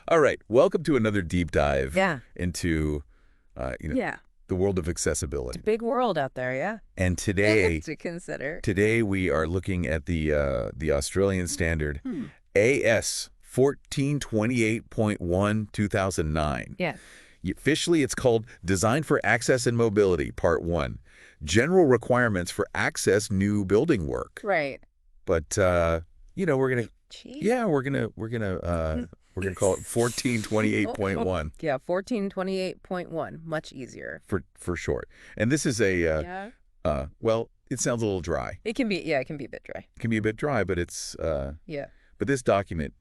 All right. Welcome to another deep dive Yeah. into, Yeah. the world of It's accessibility. a big world out there, yeah. And today, To consider. we are looking at the Australian standard Hmm. AS 1428.1 2009. Yeah. Officially, it's called Design for Access and Mobility, Part 1. General requirements for access new building work. Right. But we're gonna Gee. yeah, we're gonna call it 1428.1 Yeah, 1428.1. Much easier. for short. And this is a Yeah. well, it sounds a little dry. It can be a bit dry. It can be a bit dry, but it's Yeah. but this document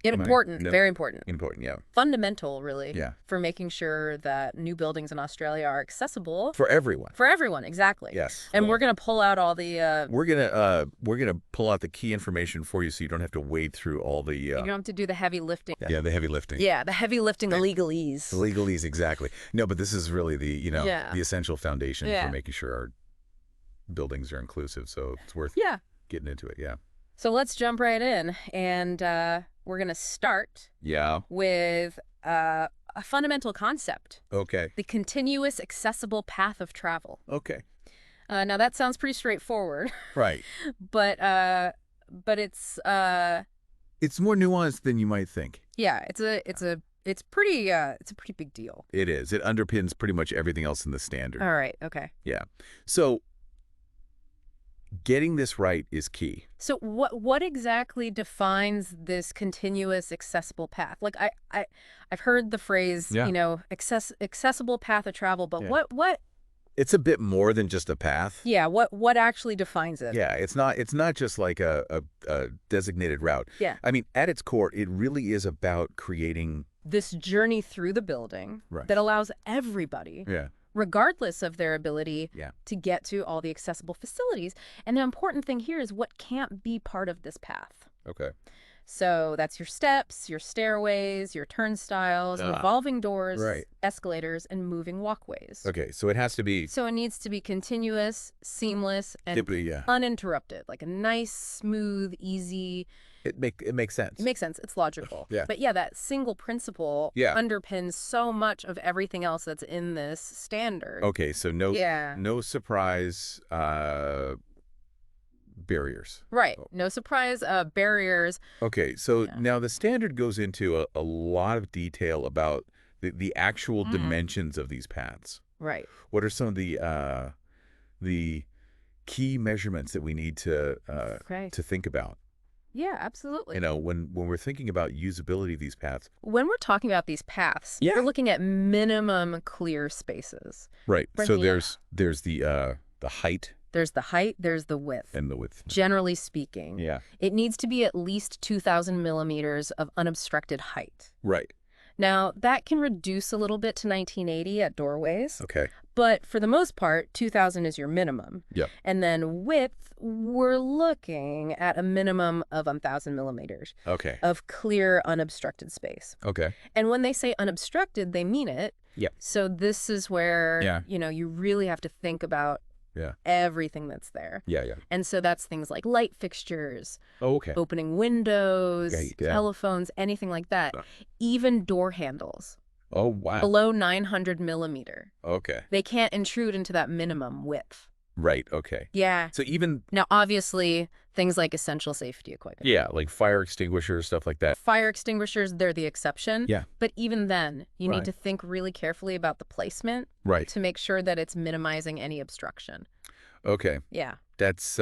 Important. no. Very important. important, yeah. Fundamental, really. Yeah. For making sure that new buildings in Australia are accessible. For everyone. For everyone, exactly. Yes. And we're going to pull out all the... We're gonna pull out the key information for you so you don't have to wade through all the you don't have to do the heavy lifting. the heavy lifting. Yeah, the heavy lifting, the legalese. The legalese, exactly. No, but this is really the Yeah. the essential foundation Yeah. for making sure our buildings are inclusive. So it's worth Yeah. getting into it. Yeah. So let's jump right in, and we're going to start Yeah. with a fundamental concept, Okay. the continuous accessible path of travel. Okay. Now that sounds pretty straightforward, Right. but it's It's more nuanced than you might think. yeah, it's a pretty big deal. It is. It underpins pretty much everything else in the standard. All right, okay. Yeah. So getting this right is key. So what exactly defines this continuous accessible path? Like I've heard the phrase, Yeah. accessible path of travel, but Yeah. what It's a bit more than just a path. yeah, what actually defines it? Yeah, it's not just like a designated route. Yeah. I mean, at its core, it really is about creating This journey through the building Right. that allows everybody, Yeah. regardless of their ability, Yeah. to get to all the accessible facilities. And the important thing here is what can't be part of this path. Okay. So that's your steps, your stairways, your turnstiles, revolving doors, right. escalators, and moving walkways. Okay, so it has to be So it needs to be continuous, seamless, and yeah. uninterrupted, like a nice, smooth, easy. It makes sense. It makes sense. It's logical. Yeah. But yeah, that single principle Yeah. underpins so much of everything else that's in this standard. Okay, so Yeah. no surprise barriers. Right. No surprise, barriers. Okay, so Yeah. now the standard goes into a lot of detail about the actual dimensions of these paths. Right. What are some of the key measurements that we need to Right. think about? Yeah, absolutely. When we're thinking about usability of these paths. When we're talking about these paths, Yeah. we're looking at minimum clear spaces. Right. Right, So yeah. there's the height There's the height, there's the width. and the width. Generally speaking, Yeah. it needs to be at least 2,000 millimeters of unobstructed height. Right. Now, that can reduce a little bit to 1980 at doorways, Okay. but for the most part, 2,000 is your minimum. Yep. And then width, we're looking at a minimum of 1,000 millimeters Okay. of clear, unobstructed space. Okay. And when they say unobstructed, they mean it. Yep. So this is where, Yeah. you really have to think about Yeah. everything that's there. Yeah. Yeah. And so that's things like light fixtures, Oh, okay. opening windows, Yeah. telephones, anything like that. Even door handles Oh, wow. below 900 millimeter. Okay. They can't intrude into that minimum width. Right. Okay. Yeah. So even Now, obviously, things like essential safety equipment. like fire extinguishers, stuff like that. Fire extinguishers, they're the exception. Yeah. But even then, you Right. need to think really carefully about the placement Right. to make sure that it's minimizing any obstruction. Okay. Yeah. That's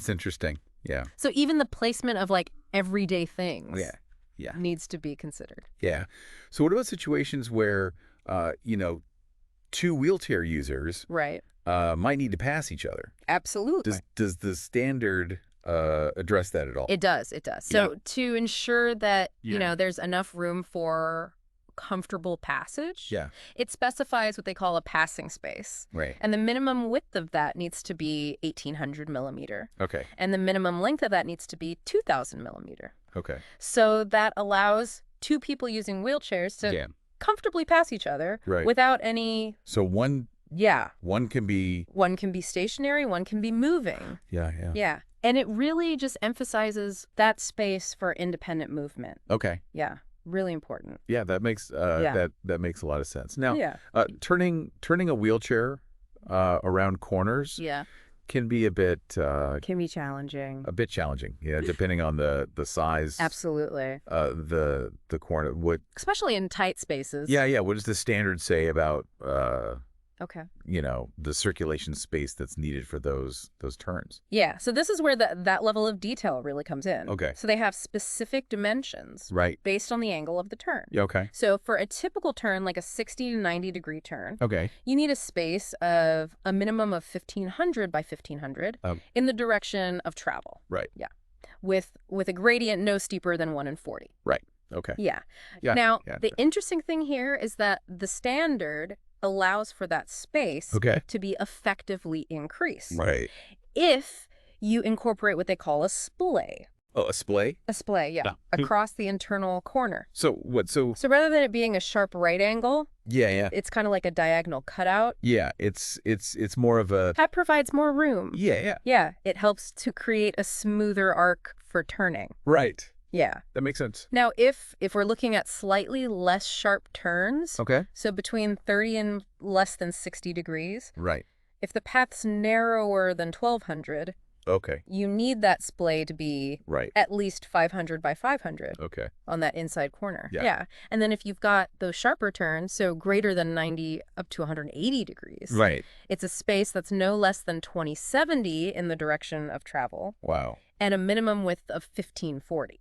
interesting. Yeah. So even the placement of like everyday things Yeah. Yeah. needs to be considered. Yeah. So what about situations where two wheelchair users Right. might need to pass each other? Absolutely. Does the standard address that at all? It does. It does. So to ensure that, Yeah. there's enough room for comfortable passage, Yeah. it specifies what they call a passing space. Right. And the minimum width of that needs to be 1,800 millimeter. Okay. And the minimum length of that needs to be 2,000 millimeter. Okay. So that allows two people using wheelchairs to Yeah. comfortably pass each other Right. without any, So one can be one can be stationary, one can be moving. yeah. Yeah. And it really just emphasizes that space for independent movement. Okay. Yeah. Really important. Yeah, that makes Yeah. that makes a lot of sense. Now, Yeah. turning a wheelchair around corners Yeah. can be Can be challenging. a bit challenging. Yeah, depending on the size, Absolutely. the corner. What? Especially in tight spaces. Yeah, yeah. What does the standard say about Okay. the circulation space that's needed for those turns? Yeah, so this is where that level of detail really comes in. Okay. So they have specific dimensions Right. based on the angle of the turn. Yeah. Okay. So for a typical turn, like a 60 to 90 degree turn, Okay. you need a space of a minimum of 1,500 by 1,500 in the direction of travel. Right. Yeah. With a gradient no steeper than 1 in 40. Right. Okay. Yeah. Yeah. Now, Yeah. the interesting thing here is that the standard allows for that space Okay. to be effectively increased Right. if you incorporate what they call a splay. Oh, a splay? A splay, yeah, Yeah. across the internal corner. So what? So So rather than it being a sharp right angle, yeah, yeah, it's kind of like a diagonal cutout. yeah. It's more of a That provides more room. yeah, yeah. Yeah, it helps to create a smoother arc for turning. Right. Yeah. That makes sense. Now, if we're looking at slightly less sharp turns, Okay. so between 30 and less than 60 degrees, Right. if the path's narrower than 1,200, Okay. you need that splay to be Right. at least 500 by 500 Okay. on that inside corner. Yeah. And then if you've got those sharper turns, so greater than 90 up to 180 degrees, Right. it's a space that's no less than 2070 in the direction of travel Wow. and a minimum width of 1540.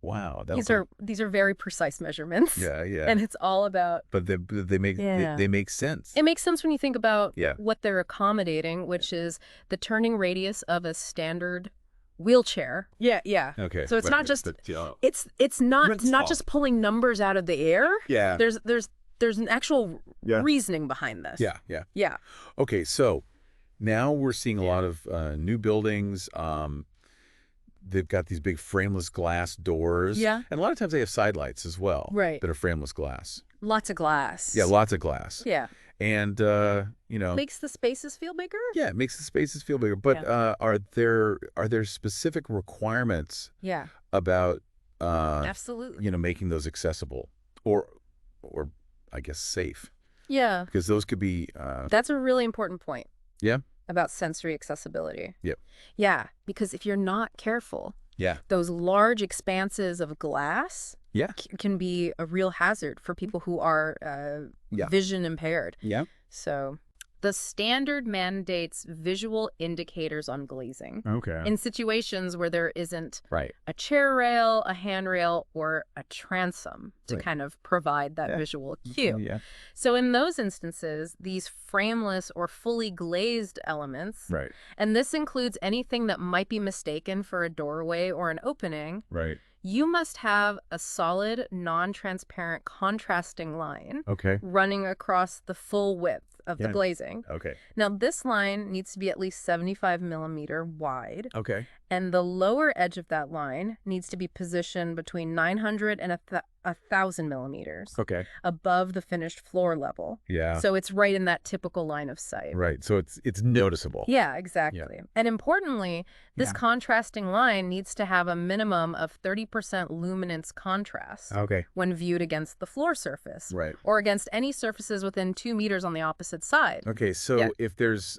Wow. These are very precise measurements. Yeah, yeah. And it's all about But they make Yeah. they make sense. it makes sense when you think about Yeah. what they're accommodating, which is the turning radius of a standard wheelchair. Yeah, yeah. Okay. So it's not just yeah. it's not Rinse not off. just pulling numbers out of the air. Yeah. There's an actual Yeah. reasoning behind this. Yeah. Yeah. Yeah. Okay. So now we're seeing a lot of new buildings. They've got these big frameless glass doors. Yeah. And a lot of times they have side lights as well. Right. That are frameless glass. Lots of glass. Yeah, lots of glass. Yeah. And Makes the spaces feel bigger? yeah, it makes the spaces feel bigger. But are there specific requirements Yeah. about Absolutely. making those accessible or I guess safe? Yeah. Because those could be That's a really important point. Yeah. About sensory accessibility. Yep. Yeah, because if you're not careful, Yeah. those large expanses of glass Yeah. can be a real hazard for people who are Yeah. vision impaired. Yeah. So the standard mandates visual indicators on glazing Okay. in situations where there isn't Right. a chair rail, a handrail, or a transom to Right. kind of provide that Yeah. visual cue. Yeah. So in those instances, these frameless or fully glazed elements, Right. and this includes anything that might be mistaken for a doorway or an opening, Right. you must have a solid, non-transparent contrasting line Okay. running across the full width of the Yeah. glazing. Okay. Now, this line needs to be at least 75 millimeter wide, Okay. and the lower edge of that line needs to be positioned between 900 and 1,000 millimeters Okay. above the finished floor level. Yeah. So it's right in that typical line of sight. Right. So it's noticeable. Yeah, exactly. And importantly, this Yeah. contrasting line needs to have a minimum of 30% luminance contrast Okay. when viewed against the floor surface Right. or against any surfaces within 2 meters on the opposite side. Okay. So Yeah. if there's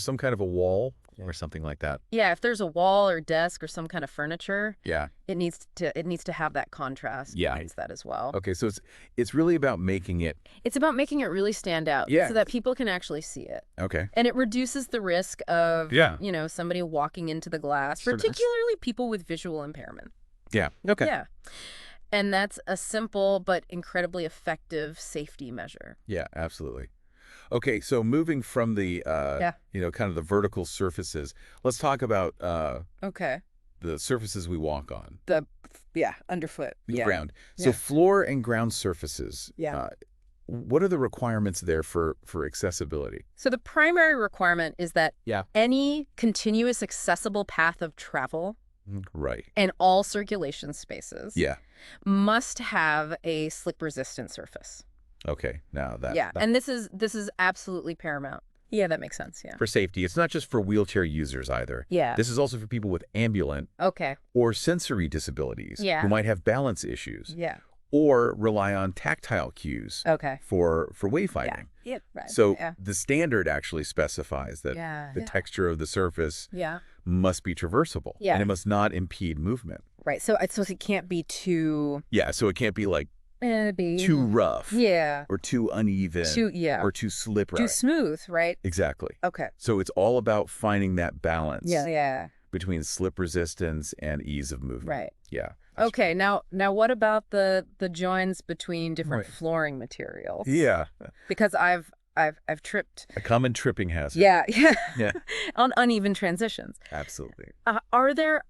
some kind of a wall or something like that. Yeah, if there's a wall or desk or some kind of furniture, Yeah. it needs to have that contrast. Yeah. Against that as well. Okay. So it's really about making it. It's about making it really stand out Yeah. so that people can actually see it. Okay. And it reduces the risk of, Yeah. somebody walking into the glass, Sure does. particularly people with visual impairment. Yeah. Okay. Yeah. And that's a simple but incredibly effective safety measure. Yeah, absolutely. Okay, so moving from the kind of the vertical surfaces, let's talk about Okay. the surfaces we walk on, Underfoot. the ground. So Yeah. floor and ground surfaces. Yeah. What are the requirements there for accessibility? So the primary requirement is that Yeah. any continuous accessible path of travel Right. and all circulation spaces Yeah. must have a slip-resistant surface. Okay. Now that. And this is absolutely paramount. Yeah, that makes sense. Yeah. For safety, it's not just for wheelchair users either. Yeah. This is also for people with ambulant Okay. or sensory disabilities Yeah. who might have balance issues. Yeah. or rely on tactile cues Okay. for Yeah. wayfinding. Yep. Right. So Yeah. the standard actually specifies that Yeah. the Yeah. texture of the surface Yeah. must be traversable, Yeah. and it must not impede movement. Right. So it can't be too Yeah, so it can't be like be too rough yeah. or too uneven Too yeah. or too slippery. Too smooth, right? Exactly. Okay. So it's all about finding that balance Yeah. Yeah. between slip resistance and ease of movement. Right. Yeah. Okay. Now what about the joins between different Right. flooring materials? Yeah. Because I've tripped. A common tripping hazard. Yeah. Yeah. Yeah. On uneven transitions. Absolutely. Are there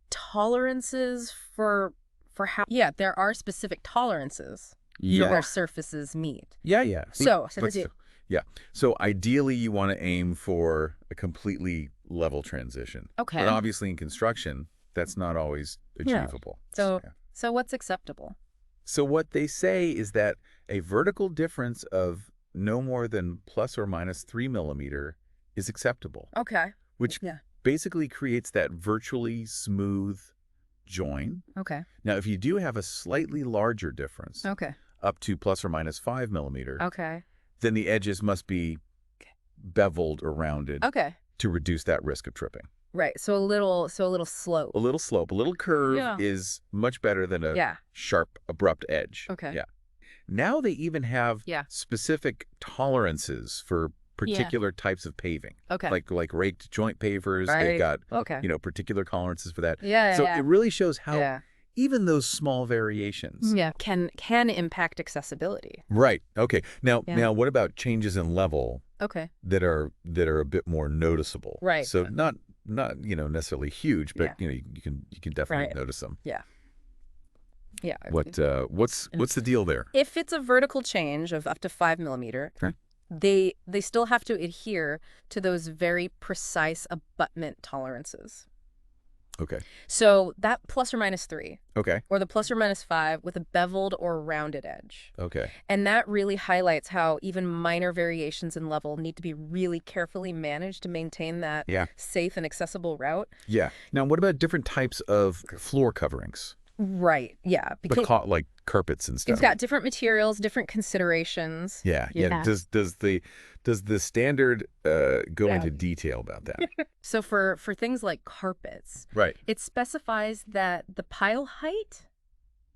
tolerances for how? Yeah, there are specific tolerances Yeah. where surfaces meet. Yeah. So Let's do- yeah. So ideally, you want to aim for a completely level transition. Okay. But obviously, in construction, that's not always Yeah. achievable. So Yeah. so what's acceptable? So what they say is that a vertical difference of no more than plus or minus 3 millimeter is acceptable, Okay. which Yeah. basically creates that virtually smooth join. Okay. Now, if you do have a slightly larger difference, Okay. up to plus or minus 5 millimeter, Okay. then the edges must be beveled or rounded Okay. to reduce that risk of tripping. Right. So a little slope. A little slope, a little curve Yeah. is much better than a Yeah. sharp, abrupt edge. Okay. Yeah. Now they even have Yeah. specific tolerances for particular types of paving. Okay. Like raked joint pavers. Right. They've got, Okay. particular tolerances for that. Yeah. So yeah. it really shows how yeah. even those small variations. Yeah. Can impact accessibility. Right. Okay. Now, Yeah. now what about changes in level Okay. that are a bit more noticeable? Right. So not necessarily huge, but Yeah. you can definitely Right. notice them. Yeah. Yeah. What's the deal there? If it's a vertical change of up to 5 millimeter, Okay. they still have to adhere to those very precise abutment tolerances. Okay. So that plus or minus 3, Okay. or the plus or minus 5 with a beveled or rounded edge. Okay. And that really highlights how even minor variations in level need to be really carefully managed to maintain that Yeah. safe and accessible route. Yeah. Now, what about different types of floor coverings? Right. Yeah. Because Like carpets and stuff. it's got different materials, different considerations. Yeah. Yeah. Does the standard go Yeah. into detail about that? So for things like carpets, Right. it specifies that the pile height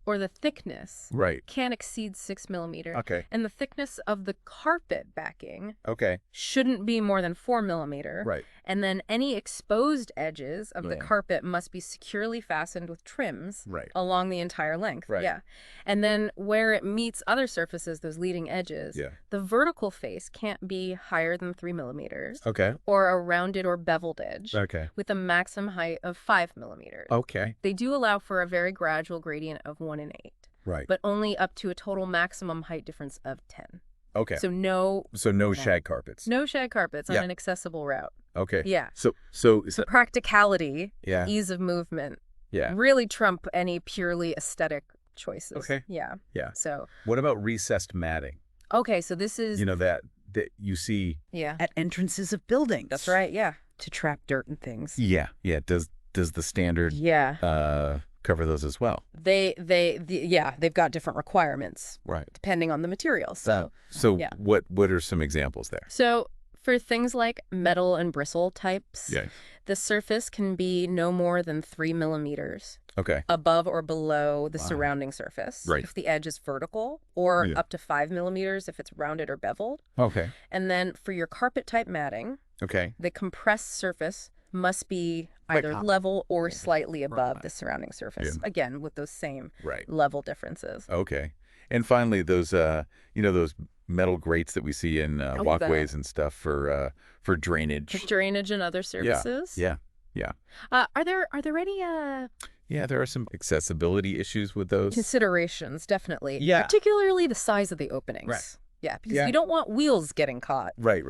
or the thickness Right. can't exceed 6 millimeter. Okay. And the thickness of the carpet backing Okay. shouldn't be more than 4 millimeter. Right. And then any exposed edges of the Yeah. carpet must be securely fastened with trims Right. along the entire length. Right. Yeah. And then where it meets other surfaces, those leading edges, Yeah. the vertical face can't be higher than 3 millimeters Okay. or a rounded or beveled edge Okay. with a maximum height of 5 millimeters. Okay. They do allow for a very gradual gradient of 1 and 8, Right. but only up to a total maximum height difference of 10. Okay. So no no shag carpets. no shag carpets on Yeah. an accessible route. Okay. Yeah. So Practicality, yeah. ease of movement, Yeah. really trump any purely aesthetic choices. Okay. Yeah. Yeah. So, What about recessed matting? okay, so this is, That you see. yeah, At entrances of buildings. that's right. Yeah. To trap dirt and things. Yeah. Yeah. Does the standard Yeah. cover those as well? They've got different requirements Right. depending on the material. So, So yeah. what are some examples there? so for things like metal and bristle types, Yeah. the surface can be no more than 3 millimeters Okay. above or below the Wow. surrounding surface Right. if the edge is vertical, or Yeah. up to 5 millimeters if it's rounded or beveled. Okay. And then for your carpet type matting, Okay. the compressed surface must be Like either top. level or slightly above the surrounding surface. Yeah. Again, with those same Right. level differences. Okay. And finally, those those metal grates that we see in walkways and stuff for drainage. For drainage and other services. Yeah. Yeah. Are there any Yeah. There are some accessibility issues with those. considerations? Definitely. Yeah. Particularly the size of the openings. Right. Yeah, because Yeah. you don't want wheels getting caught, Right.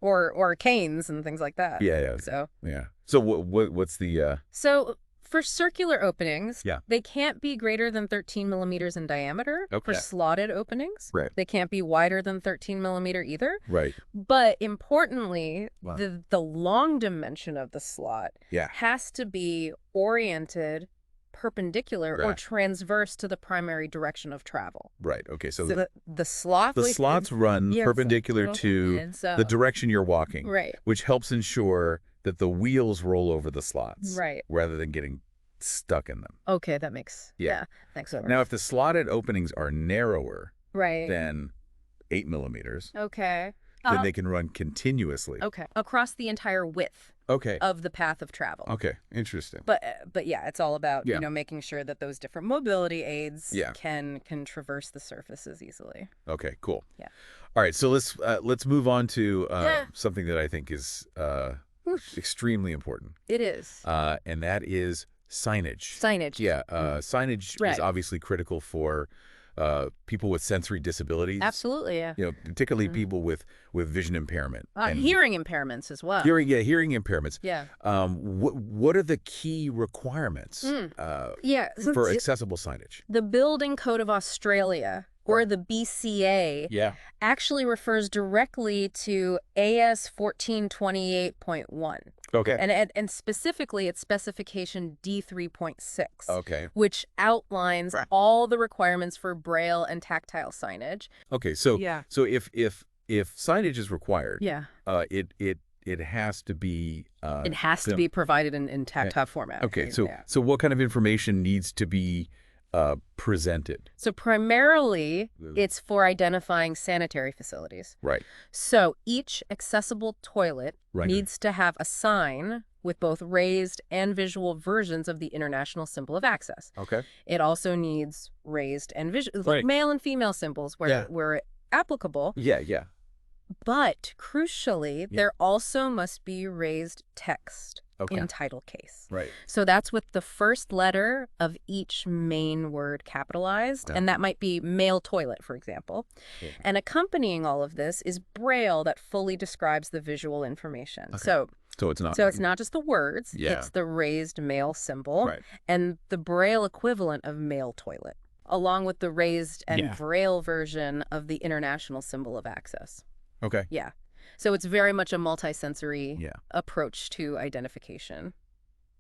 or canes and things like that. Yeah. So Yeah. So what's the So for circular openings, Yeah. they can't be greater than 13 millimeters in diameter. For Okay. slotted openings, Right. they can't be wider than 13 millimeter either. right? But importantly, Wow. the long dimension of the slot Yeah. has to be oriented perpendicular or Right. transverse to the primary direction of travel. Right. Okay. So, So the slot, the slots run yeah, perpendicular so- to and so- the direction you're walking, Right. which helps ensure that the wheels roll over the slots Right. rather than getting stuck in them. Okay, that makes Yeah. thanks. Now, if the slotted openings are narrower Right. than 8 millimeters, Okay. then they can run continuously. Okay. Across the entire width Okay. of the path of travel. Okay. Interesting. But yeah, it's all about, Yeah. making sure that those different mobility aids Yeah. can traverse the surfaces easily. Okay. Cool. Yeah. All right. So let's move on to Yeah. something that I think is extremely important, It is. and that is signage. Signage. Yeah. Signage Right. is obviously critical for people with sensory disabilities. Absolutely, yeah. Particularly people with vision impairment and Hearing impairments as well. hearing impairments. Yeah. What are the key requirements Yeah. for accessible signage? The Building Code of Australia, or the BCA, Yeah. actually refers directly to AS 1428.1. Okay. And specifically, it's specification D3.6. Okay. Which outlines all the requirements for braille and tactile signage. Okay. So Yeah. so if signage is required, Yeah. it has to be It has to be provided in tactile format. Okay. Yeah. So what kind of information needs to be presented? So primarily, it's for identifying sanitary facilities. Right. So each accessible toilet Right. needs to have a sign with both raised and visual versions of the International Symbol of Access. Okay. It also needs raised and visual, Right. male and female symbols Yeah. where applicable. Yeah. Yeah. But crucially, there also must be raised text Okay. in title case. Right. So that's with the first letter of each main word capitalized, Yeah. and that might be male toilet, for example. Yeah. And accompanying all of this is braille that fully describes the visual information. Okay. So it's not. it's not just the words, Yeah. it's the raised male symbol Right. and the braille equivalent of male toilet, along with the raised and braille version of the International Symbol of Access. Okay. Yeah. So it's very much a multisensory Yeah. approach to identification.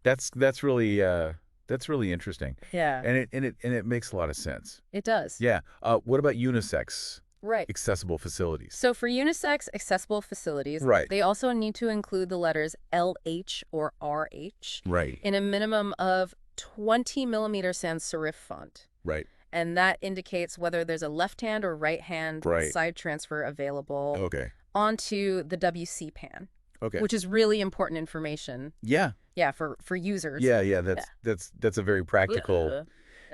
That's really interesting. Yeah. And it makes a lot of sense. It does. Yeah. What about unisex Right. accessible facilities? So for unisex accessible facilities, Right. they also need to include the letters LH or RH Right. in a minimum of 20 millimeter sans serif font. Right. And that indicates whether there's a left-hand or right-hand Right. side transfer available Okay. onto the WC pan, Okay. which is really important information. Yeah. Yeah, for users. Yeah. Yeah. That's a very practical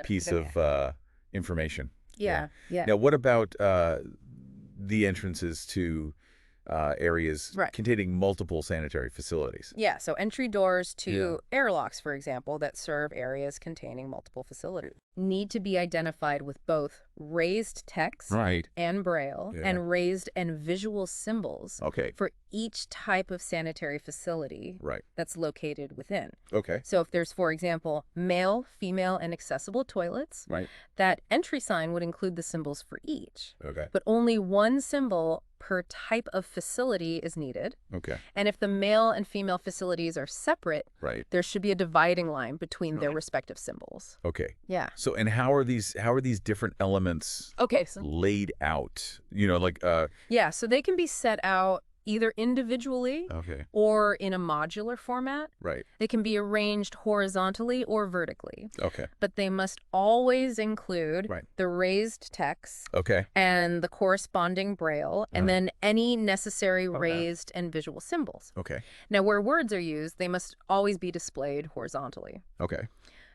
piece Yeah. of information. Yeah. Yeah. Now, what about the entrances to areas Right. containing multiple sanitary facilities? Yeah, so entry doors to airlocks, for example, that serve areas containing multiple facilities need to be identified with both raised text Right. and braille Yeah. and raised and visual symbols Okay. for each type of sanitary facility Right. that's located within. Okay. So if there's, for example, male, female, and accessible toilets, Right. that entry sign would include the symbols for each. Okay. But only one symbol per type of facility is needed. Okay. And if the male and female facilities are separate, Right. there should be a dividing line between their respective symbols. Okay. Yeah. So, and how are these different elements Okay. So laid out? Like yeah, so they can be set out either individually okay. or in a modular format. Right. They can be arranged horizontally or vertically, Okay. but they must always include Right. the raised text Okay. and the corresponding braille, and then any necessary raised and visual symbols. Okay. Now, where words are used, they must always be displayed horizontally. Okay.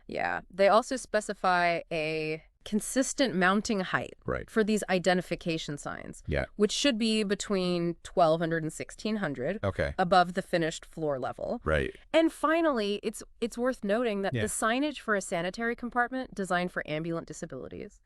Yeah. They also specify a consistent mounting height Right. for these identification signs, Yeah. which should be between 1200 and 1600 Okay. above the finished floor level. Right. And finally, it's worth noting that Yeah. the signage for a sanitary compartment designed for ambulant disabilities